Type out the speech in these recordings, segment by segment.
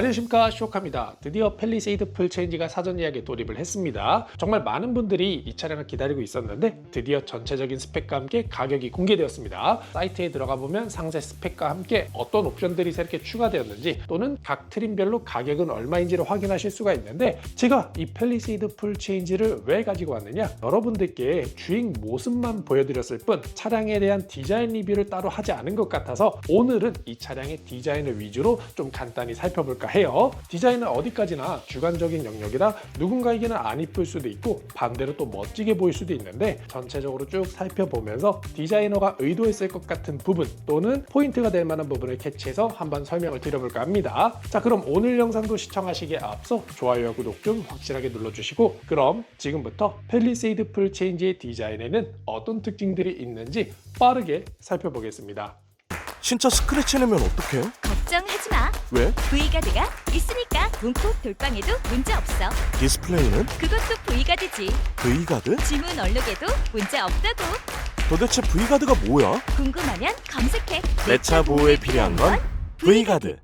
안녕하십니까, 쇼카입니다. 드디어 팰리세이드 풀체인지가 사전 예약에 돌입을 했습니다. 정말 많은 분들이 이 차량을 기다리고 있었는데 드디어 전체적인 스펙과 함께 가격이 공개되었습니다. 사이트에 들어가 보면 상세 스펙과 함께 어떤 옵션들이 새롭게 추가되었는지 또는 각 트림별로 가격은 얼마인지를 확인하실 수가 있는데, 제가 이 팰리세이드 풀체인지를 왜 가지고 왔느냐, 여러분들께 주행 모습만 보여드렸을 뿐 차량에 대한 디자인 리뷰를 따로 하지 않은 것 같아서 오늘은 이 차량의 디자인을 위주로 좀 간단히 살펴볼까 해요. 디자인은 어디까지나 주관적인 영역이라 누군가에게는 안 이쁠 수도 있고 반대로 또 멋지게 보일 수도 있는데, 전체적으로 쭉 살펴보면서 디자이너가 의도했을 것 같은 부분 또는 포인트가 될 만한 부분을 캐치해서 한번 설명을 드려볼까 합니다. 자, 그럼 오늘 영상도 시청하시기에 앞서 좋아요와 구독 좀 확실하게 눌러주시고, 그럼 지금부터 팰리세이드 풀체인지의 디자인에는 어떤 특징들이 있는지 빠르게 살펴보겠습니다. 진짜 스크래치 내면 어떡해? 걱정하지 마. 왜? V가드가 있으니까 문콕 돌빵에도 문제 없어. 디스플레이는? 그것도 V가드지. V가드? 지문 얼룩에도 문제 없다고. 도대체 V가드가 뭐야? 궁금하면 검색해. 내 차 보호에 필요한 건 V가드.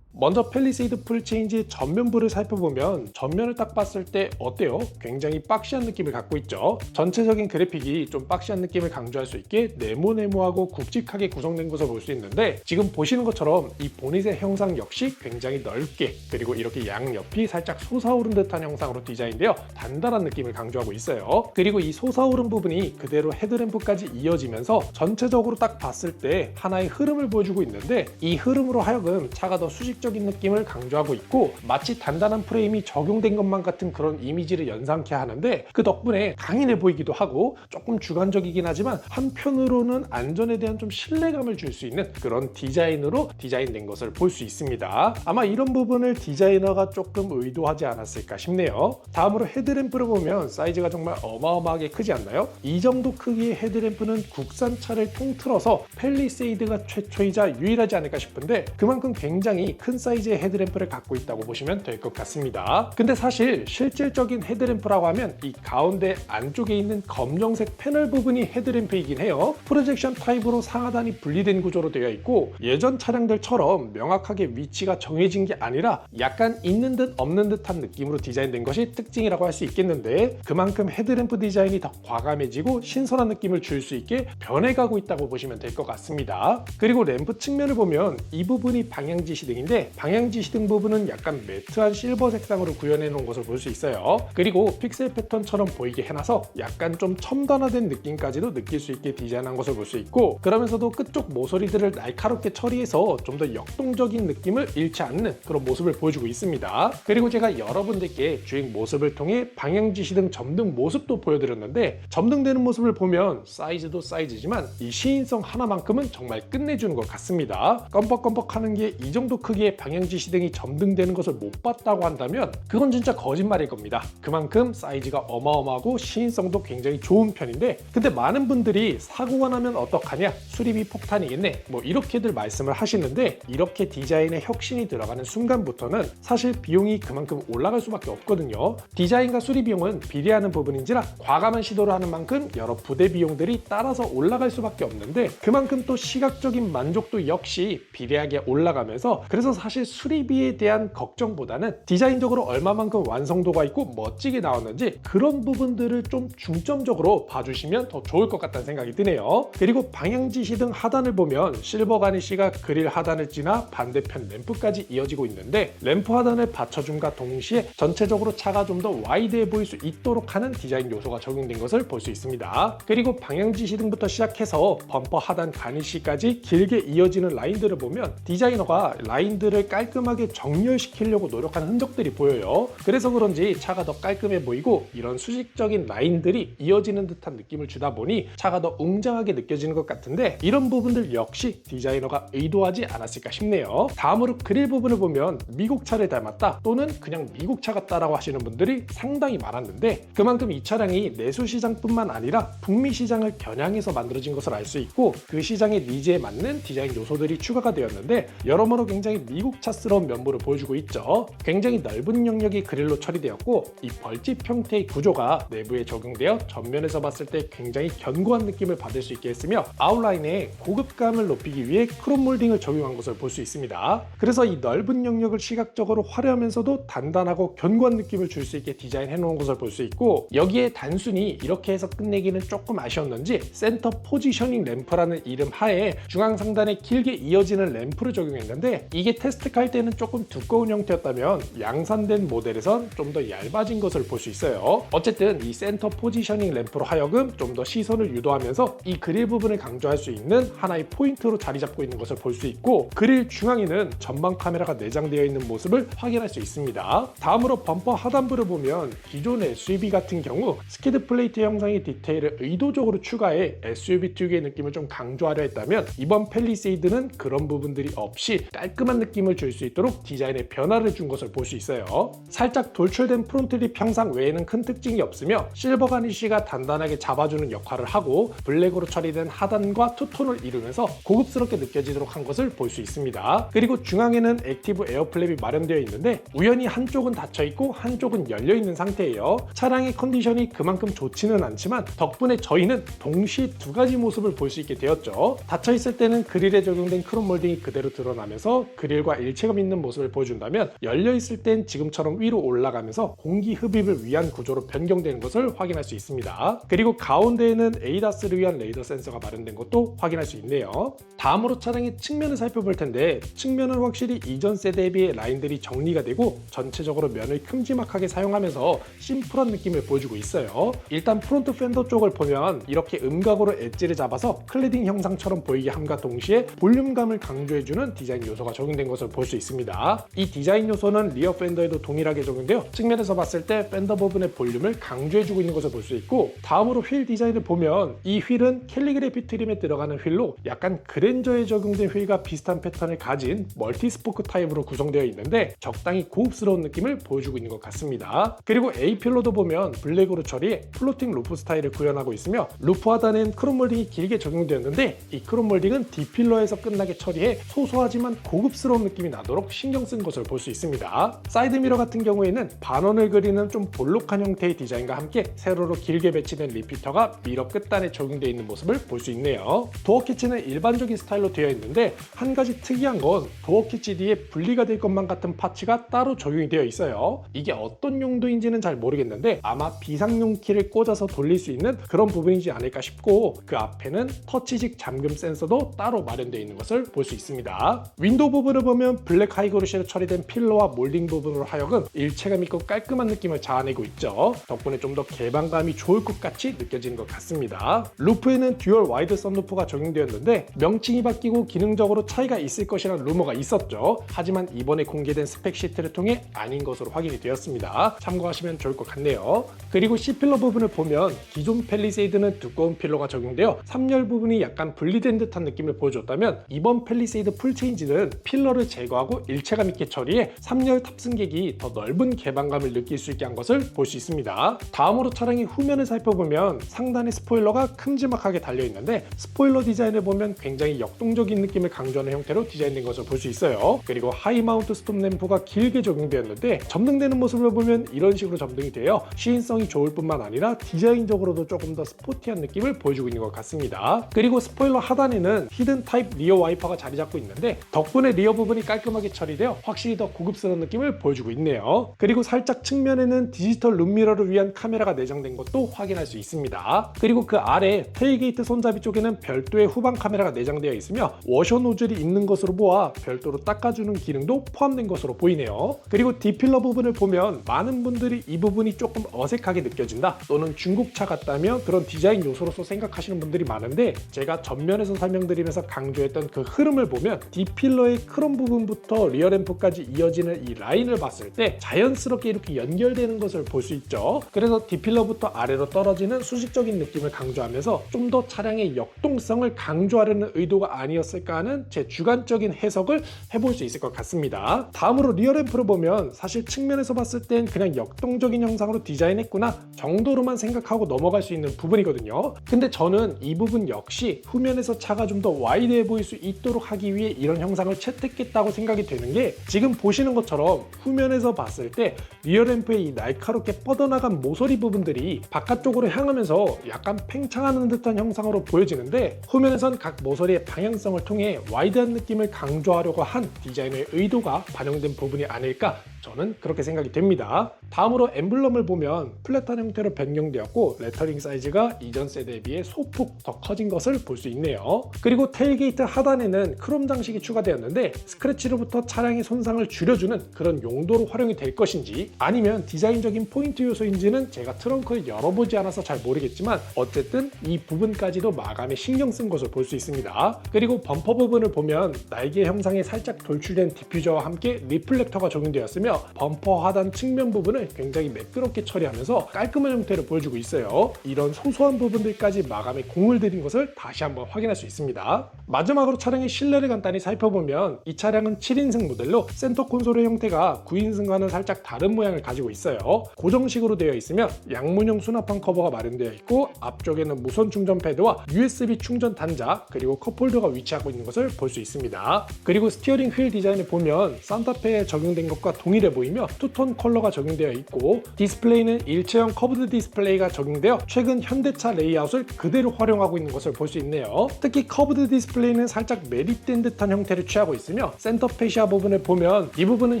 먼저 팰리세이드 풀체인지의 전면부를 살펴보면 전면을 딱 봤을 때 어때요? 굉장히 박시한 느낌을 갖고 있죠. 전체적인 그래픽이 좀 박시한 느낌을 강조할 수 있게 네모네모하고 굵직하게 구성된 것을 볼 수 있는데, 지금 보시는 것처럼 이 보닛의 형상 역시 굉장히 넓게, 그리고 이렇게 양옆이 살짝 솟아오른 듯한 형상으로 디자인되어 단단한 느낌을 강조하고 있어요. 그리고 이 솟아오른 부분이 그대로 헤드램프까지 이어지면서 전체적으로 딱 봤을 때 하나의 흐름을 보여주고 있는데, 이 흐름으로 하여금 차가 더 수직 적인 느낌을 강조하고 있고 마치 단단한 프레임이 적용된 것만 같은 그런 이미지를 연상케 하는데, 그 덕분에 강인해 보이기도 하고 조금 주관적이긴 하지만 한편으로는 안전에 대한 좀 신뢰감을 줄 수 있는 그런 디자인으로 디자인된 것을 볼 수 있습니다. 아마 이런 부분을 디자이너가 조금 의도하지 않았을까 싶네요. 다음으로 헤드램프를 보면 사이즈가 정말 어마어마하게 크지 않나요? 이 정도 크기의 헤드램프는 국산차를 통틀어서 팰리세이드가 최초이자 유일하지 않을까 싶은데, 그만큼 굉장히 큰 사이즈의 헤드램프를 갖고 있다고 보시면 될 것 같습니다. 근데 사실 실질적인 헤드램프라고 하면 이 가운데 안쪽에 있는 검정색 패널 부분이 헤드램프이긴 해요. 프로젝션 타입으로 상하단이 분리된 구조로 되어 있고, 예전 차량들처럼 명확하게 위치가 정해진 게 아니라 약간 있는 듯 없는 듯한 느낌으로 디자인된 것이 특징이라고 할 수 있겠는데, 그만큼 헤드램프 디자인이 더 과감해지고 신선한 느낌을 줄 수 있게 변해가고 있다고 보시면 될 것 같습니다. 그리고 램프 측면을 보면 이 부분이 방향지 시등인데, 방향지 시등 부분은 약간 매트한 실버 색상으로 구현해 놓은 것을 볼 수 있어요. 그리고 픽셀 패턴처럼 보이게 해놔서 약간 좀 첨단화된 느낌까지도 느낄 수 있게 디자인한 것을 볼 수 있고, 그러면서도 끝쪽 모서리들을 날카롭게 처리해서 좀 더 역동적인 느낌을 잃지 않는 그런 모습을 보여주고 있습니다. 그리고 제가 여러분들께 주행 모습을 통해 방향지 시등 점등 모습도 보여드렸는데, 점등되는 모습을 보면 사이즈도 사이즈지만 이 시인성 하나만큼은 정말 끝내주는 것 같습니다. 껌뻑껌뻑하는 게 이 정도 크기의 방향지 시등이 점등되는 것을 못 봤다고 한다면 그건 진짜 거짓말일 겁니다. 그만큼 사이즈가 어마어마하고 시인성도 굉장히 좋은 편인데, 근데 많은 분들이 사고가 나면 어떡하냐, 수리비 폭탄이겠네, 뭐 이렇게들 말씀을 하시는데, 이렇게 디자인에 혁신이 들어가는 순간부터는 사실 비용이 그만큼 올라갈 수밖에 없거든요. 디자인과 수리 비용은 비례하는 부분인지라 과감한 시도를 하는 만큼 여러 부대 비용들이 따라서 올라갈 수밖에 없는데, 그만큼 또 시각적인 만족도 역시 비례하게 올라가면서, 그래서 사실 수리비에 대한 걱정보다는 디자인적으로 얼마만큼 완성도가 있고 멋지게 나왔는지 그런 부분들을 좀 중점적으로 봐주시면 더 좋을 것 같다는 생각이 드네요. 그리고 방향지 시등 하단을 보면 실버 가니쉬가 그릴 하단을 지나 반대편 램프까지 이어지고 있는데, 램프 하단을 받쳐줌과 동시에 전체적으로 차가 좀 더 와이드해 보일 수 있도록 하는 디자인 요소가 적용된 것을 볼 수 있습니다. 그리고 방향지 시등부터 시작해서 범퍼 하단 가니쉬까지 길게 이어지는 라인들을 보면 디자이너가 라인들을 깔끔하게 정렬시키려고 노력한 흔적들이 보여요. 그래서 그런지 차가 더 깔끔해 보이고 이런 수직적인 라인들이 이어지는 듯한 느낌을 주다 보니 차가 더 웅장하게 느껴지는 것 같은데, 이런 부분들 역시 디자이너가 의도하지 않았을까 싶네요. 다음으로 그릴 부분을 보면 미국 차를 닮았다 또는 그냥 미국 차 같다라고 하시는 분들이 상당히 많았는데, 그만큼 이 차량이 내수 시장뿐만 아니라 북미 시장을 겨냥해서 만들어진 것을 알 수 있고, 그 시장의 니즈에 맞는 디자인 요소들이 추가가 되었는데, 여러모로 굉장히 미국차스러운 면모를 보여주고 있죠. 굉장히 넓은 영역이 그릴로 처리되었고 이 벌집 형태의 구조가 내부에 적용되어 전면에서 봤을 때 굉장히 견고한 느낌을 받을 수 있게 했으며 아웃라인에 고급감을 높이기 위해 크롬 몰딩을 적용한 것을 볼 수 있습니다. 그래서 이 넓은 영역을 시각적으로 화려하면서도 단단하고 견고한 느낌을 줄 수 있게 디자인해 놓은 것을 볼 수 있고, 여기에 단순히 이렇게 해서 끝내기는 조금 아쉬웠는지 센터 포지셔닝 램프라는 이름 하에 중앙 상단에 길게 이어지는 램프를 적용했는데, 이게 테스트할 때는 조금 두꺼운 형태였다면 양산된 모델에선 좀 더 얇아진 것을 볼 수 있어요. 어쨌든 이 센터 포지셔닝 램프로 하여금 좀 더 시선을 유도하면서 이 그릴 부분을 강조할 수 있는 하나의 포인트로 자리 잡고 있는 것을 볼 수 있고, 그릴 중앙에는 전방 카메라가 내장되어 있는 모습을 확인할 수 있습니다. 다음으로 범퍼 하단부를 보면 기존 SUV 같은 경우 스키드 플레이트 형상의 디테일을 의도적으로 추가해 SUV 특유의 느낌을 좀 강조하려 했다면, 이번 팰리세이드는 그런 부분들이 없이 깔끔한 느낌을 줄 수 있도록 디자인에 변화를 준 것을 볼 수 있어요. 살짝 돌출된 프론트 립 형상 외에는 큰 특징이 없으며 실버 가니쉬가 단단하게 잡아주는 역할을 하고, 블랙으로 처리된 하단과 투톤을 이루면서 고급스럽게 느껴지도록 한 것을 볼 수 있습니다. 그리고 중앙에는 액티브 에어 플랩이 마련되어 있는데 우연히 한쪽은 닫혀 있고 한쪽은 열려 있는 상태예요. 차량의 컨디션이 그만큼 좋지는 않지만 덕분에 저희는 동시에 두 가지 모습을 볼 수 있게 되었죠. 닫혀 있을 때는 그릴에 적용된 크롬 몰딩이 그대로 드러나면서 그릴과 일체감 있는 모습을 보여준다면, 열려 있을 땐 지금처럼 위로 올라가면서 공기 흡입을 위한 구조로 변경되는 것을 확인할 수 있습니다. 그리고 가운데에는 ADAS를 위한 레이더 센서가 마련된 것도 확인할 수 있네요. 다음으로 차량의 측면을 살펴볼 텐데, 측면은 확실히 이전 세대에 비해 라인들이 정리가 되고 전체적으로 면을 큼지막하게 사용하면서 심플한 느낌을 보여주고 있어요. 일단 프론트 팬더 쪽을 보면 이렇게 음각으로 엣지를 잡아서 클래딩 형상처럼 보이게 함과 동시에 볼륨감을 강조해주는 디자인 요소가 적용된 것을 볼 수 있습니다. 이 디자인 요소는 리어 팬더에도 동일하게 적용되어 측면에서 봤을 때 팬더 부분의 볼륨을 강조해주고 있는 것을 볼 수 있고, 다음으로 휠 디자인을 보면 이 휠은 캘리그래피 트림에 들어가는 휠로 약간 그랜저에 적용된 휠과 비슷한 패턴을 가진 멀티 스포크 타입으로 구성되어 있는데 적당히 고급스러운 느낌을 보여주고 있는 것 같습니다. 그리고 A필러도 보면 블랙으로 처리해 플로팅 루프 스타일을 구현하고 있으며, 루프 하단엔 크롬 몰딩이 길게 적용되었는데 이 크롬 몰딩은 D필러에서 끝나게 처리해 소소하지만 고급스러운 느낌이 나도록 신경 쓴 것을 볼 수 있습니다. 사이드미러 같은 경우에는 반원을 그리는 좀 볼록한 형태의 디자인과 함께 세로로 길게 배치된 리피터가 미러 끝단에 적용되어 있는 모습을 볼 수 있네요. 도어 캐치는 일반적인 스타일로 되어 있는데 한 가지 특이한 건 도어 캐치 뒤에 분리가 될 것만 같은 파츠가 따로 적용이 되어 있어요. 이게 어떤 용도인지는 잘 모르겠는데 아마 비상용 키를 꽂아서 돌릴 수 있는 그런 부분이지 않을까 싶고, 그 앞에는 터치식 잠금 센서도 따로 마련되어 있는 것을 볼 수 있습니다. 윈도우 부분을 보면 블랙 하이그로시로 처리된 필러와 몰딩 부분으로 하여금 일체감 있고 깔끔한 느낌을 자아내고 있죠. 덕분에 좀 더 개방감이 좋을 것 같이 느껴지는 것 같습니다. 루프에는 듀얼 와이드 선루프가 적용되었는데 명칭이 바뀌고 기능적으로 차이가 있을 것이라는 루머가 있었죠. 하지만 이번에 공개된 스펙 시트를 통해 아닌 것으로 확인이 되었습니다. 참고하시면 좋을 것 같네요. 그리고 C필러 부분을 보면 기존 팰리세이드는 두꺼운 필러가 적용되어 3열 부분이 약간 분리된 듯한 느낌을 보여줬다면, 이번 팰리세이드 풀체인지는 필러를 제거하고 일체감 있게 처리해 3열 탑승객이 더 넓은 개방감을 느낄 수 있게 한 것을 볼 수 있습니다. 다음으로 차량의 후면을 살펴보면 상단에 스포일러가 큼지막하게 달려있는데, 스포일러 디자인을 보면 굉장히 역동적인 느낌을 강조하는 형태로 디자인된 것을 볼 수 있어요. 그리고 하이 마운트 스톱 램프가 길게 적용되었는데 점등되는 모습을 보면 이런 식으로 점등이 되어 시인성이 좋을 뿐만 아니라 디자인적으로도 조금 더 스포티한 느낌을 보여주고 있는 것 같습니다. 그리고 스포일러 하단에는 히든 타입 리어 와이퍼가 자리 잡고 있는데 덕분에 리어 부분이 깔끔하게 처리되어 확실히 더 고급스러운 느낌을 보여주고 있네요. 그리고 살짝 측면에는 디지털 룸미러를 위한 카메라가 내장된 것도 확인할 수 있습니다. 그리고 그 아래 테일게이트 손잡이 쪽에는 별도의 후방 카메라가 내장되어 있으며 워셔 노즐이 있는 것으로 보아 별도로 닦아주는 기능도 포함된 것으로 보이네요. 그리고 D필러 부분을 보면 많은 분들이 이 부분이 조금 어색하게 느껴진다, 또는 중국차 같다며 그런 디자인 요소로서 생각하시는 분들이 많은데, 제가 전면에서 설명드리면서 강조했던 그 흐름을 보면 D필러의 크롬 부분부터 리어램프까지 이어지는 이 라인을 봤을 때 자연스럽게 이렇게 연결되는 것을 볼 수 있죠. 그래서 D필러부터 아래로 떨어지는 수직적인 느낌을 강조하면서 좀 더 차량의 역동성을 강조하려는 의도가 아니었을까 하는 제 주관적인 해석을 해볼 수 있을 것 같습니다. 다음으로 리어램프를 보면 사실 측면에서 봤을 땐 그냥 역동적인 형상으로 디자인했구나 정도로만 생각하고 넘어갈 수 있는 부분이거든요. 근데 저는 이 부분 역시 후면에서 차가 좀 더 와이드해 보일 수 있도록 하기 위해 이런 형상을 채택해 있겠다고 생각이 되는 게 지금 보시는 것처럼 후면에서 봤을 때 리어램프의 이 날카롭게 뻗어나간 모서리 부분들이 바깥쪽으로 향하면서 약간 팽창하는 듯한 형상으로 보여지는데 후면에선 각 모서리의 방향성을 통해 와이드한 느낌을 강조하려고 한 디자이너의 의도가 반영된 부분이 아닐까 저는 그렇게 생각이 됩니다. 다음으로 엠블럼을 보면 플랫한 형태로 변경되었고 레터링 사이즈가 이전 세대에 비해 소폭 더 커진 것을 볼 수 있네요. 그리고 테일게이트 하단에는 크롬 장식이 추가되었는데 스크래치로부터 차량의 손상을 줄여주는 그런 용도로 활용이 될 것인지 아니면 디자인적인 포인트 요소인지는 제가 트렁크를 열어보지 않아서 잘 모르겠지만 어쨌든 이 부분까지도 마감에 신경 쓴 것을 볼 수 있습니다. 그리고 범퍼 부분을 보면 날개 형상에 살짝 돌출된 디퓨저와 함께 리플렉터가 적용되었으며 범퍼 하단 측면 부분을 굉장히 매끄럽게 처리하면서 깔끔한 형태를 보여주고 있어요. 이런 소소한 부분들까지 마감에 공을 들인 것을 다시 한번 확인할 수 있습니다. 마지막으로 차량의 실내를 간단히 살펴보면 이 차량은 7인승 모델로 센터 콘솔의 형태가 9인승과는 살짝 다른 모양을 가지고 있어요. 고정식으로 되어 있으며 양문형 수납판 커버가 마련되어 있고 앞쪽에는 무선 충전 패드와 USB 충전 단자 그리고 컵홀더가 위치하고 있는 것을 볼 수 있습니다. 그리고 스티어링 휠 디자인을 보면 산타페에 적용된 것과 동일해 보이며 투톤 컬러가 적용되어 있고 디스플레이는 일체형 커브드 디스플레이가 적용되어 최근 현대차 레이아웃을 그대로 활용하고 있는 것을 볼 수 있네요. 특히 커브드 디스플레이는 살짝 매립된 듯한 형태를 취하고 있으며 센터 페시아 부분을 보면 이 부분은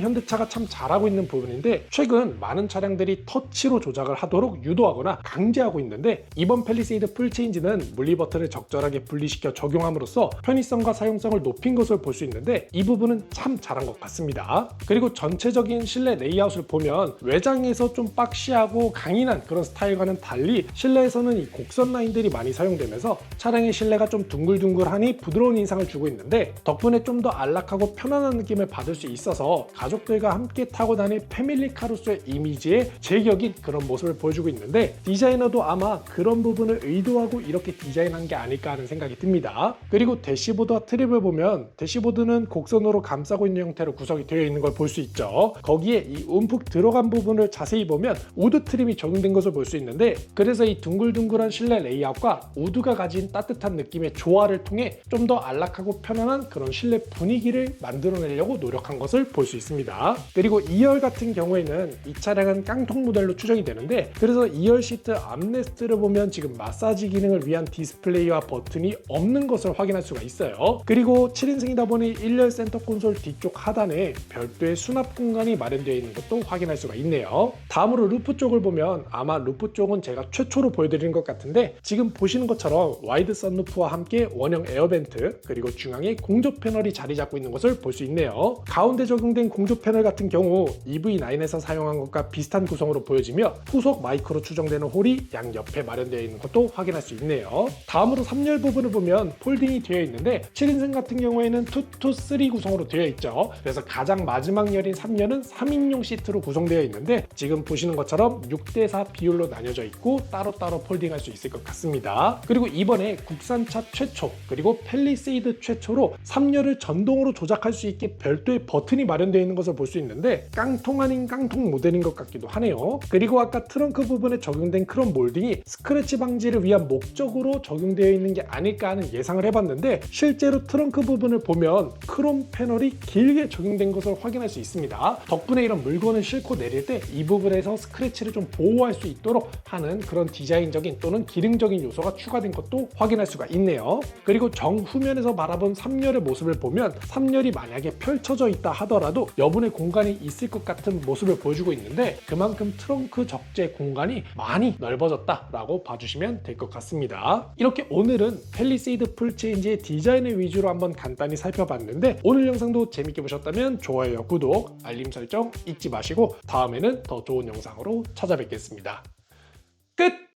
현대차가 참 잘하고 있는 부분인데 최근 많은 차량들이 터치로 조작을 하도록 유도하거나 강제하고 있는데 이번 팰리세이드 풀체인지는 물리 버튼을 적절하게 분리시켜 적용함으로써 편의성과 사용성을 높인 것을 볼 수 있는데 이 부분은 참 잘한 것 같습니다. 그리고 전체적인 실내 레이아웃을 보면 외장에서 좀 박시하고 강인한 그런 스타일과는 달리 실내에서는 이 곡선 라인들이 많이 사용되면서 차량의 실내가 좀 둥글둥글하니 부드러운 인상을 주고 있는데 덕분에 좀 더 안락하고 편안한 느낌을 받을 수 있어서 가족들과 함께 타고 다닐 패밀리카로서의 이미지에 제격인 그런 모습을 보여주고 있는데 디자이너도 아마 그런 부분을 의도하고 이렇게 디자인한 게 아닐까 하는 생각이 듭니다. 그리고 대시보드와 트립을 보면 대시보드는 곡선으로 감싸고 있는 형태로 구성이 되어 있는 걸 볼 수 있죠. 거기에 이 움푹 들어간 부분을 자세히 보면 우드 트림이 적용된 것을 볼 수 있는데 그래서 이 둥글둥글한 실내 레이아웃과 우드가 가진 따뜻한 느낌의 조화를 통해 좀 더 안락하고 편안한 그런 실내 분위기를 만들어내려고 노력한 것을 볼 수 있습니다. 그리고 2열 같은 경우에는 이 차량은 깡통 모델로 추정이 되는데 그래서 2열 시트 암레스트를 보면 지금 마사지 기능을 위한 디스플레이와 버튼이 없는 것을 확인할 수가 있어요. 그리고 7인승이다 보니 1열 센터 콘솔 뒤쪽 하단에 별도의 수납 공간이 마련되어 있는 것도 확인할 수가 있네요. 다음으로 루프 쪽을 보면 아마 루프 쪽은 제가 최초로 보여드리는 것 같은데 지금 보시는 것처럼 와이드 선루프와 함께 원형 에어벤트 그리고 중앙에 공조 패널이 자리 잡고 있는 것을 볼 수 있네요. 가운데 적용된 공조 패널 같은 경우 EV9에서 사용한 것과 비슷한 구성으로 보여지며 후속 마이크로 추정되는 홀이 양옆에 마련되어 있는 것도 확인할 수 있네요. 다음으로 3열 부분을 보면 폴딩이 되어 있는데 7인승 같은 경우에는 2-3 구성으로 되어 있죠. 그래서 가장 마지막 열인 3열은 3인용 시트로 구성되어 있는데 지금 보시는 것처럼 6대4 비율로 나뉘어져 있고 따로따로 폴딩할 수 있을 것 같습니다. 그리고 이번에 국산차 최초 그리고 팰리세이드 최초로 3열을 전동으로 조작할 수 있게 별도의 버튼이 마련되어 있는 것을 볼 수 있는데 깡통 아닌 깡통 모델인 것 같기도 하네요. 그리고 아까 트렁크 부분에 적용된 크롬 몰딩이 스크래치 방지를 위한 목적으로 적용되어 있는 게 아닐까 하는 예상을 해봤는데 실제로 트렁크 부분을 보면 크롬 패널이 길게 적용된 것을 확인할 수 있습니다. 덕분에 이런 물건을 싣고 내릴 때 이 부분에서 스크래치를 좀 보호할 수 있도록 하는 그런 디자인적인 또는 기능적인 요소가 추가된 것도 확인할 수가 있네요. 그리고 정후면에서 바라본 3열의 모습을 보면 3열이 만약에 펼쳐져 있다 하더라도 여분의 공간이 있을 것 같은 모습을 보여주고 있는데 그만큼 트렁크 적재 공간이 많이 넓어졌다라고 봐주시면 될 것 같습니다. 이렇게 오늘은 팰리세이드 풀체인지의 디자인을 위주로 한번 간단히 살펴봤는데 오늘 영상도 재밌게 보셨다면 좋아요, 구독, 알림 설정 잊지 마시고 다음에는 더 좋은 영상으로 찾아뵙겠습니다. 끝!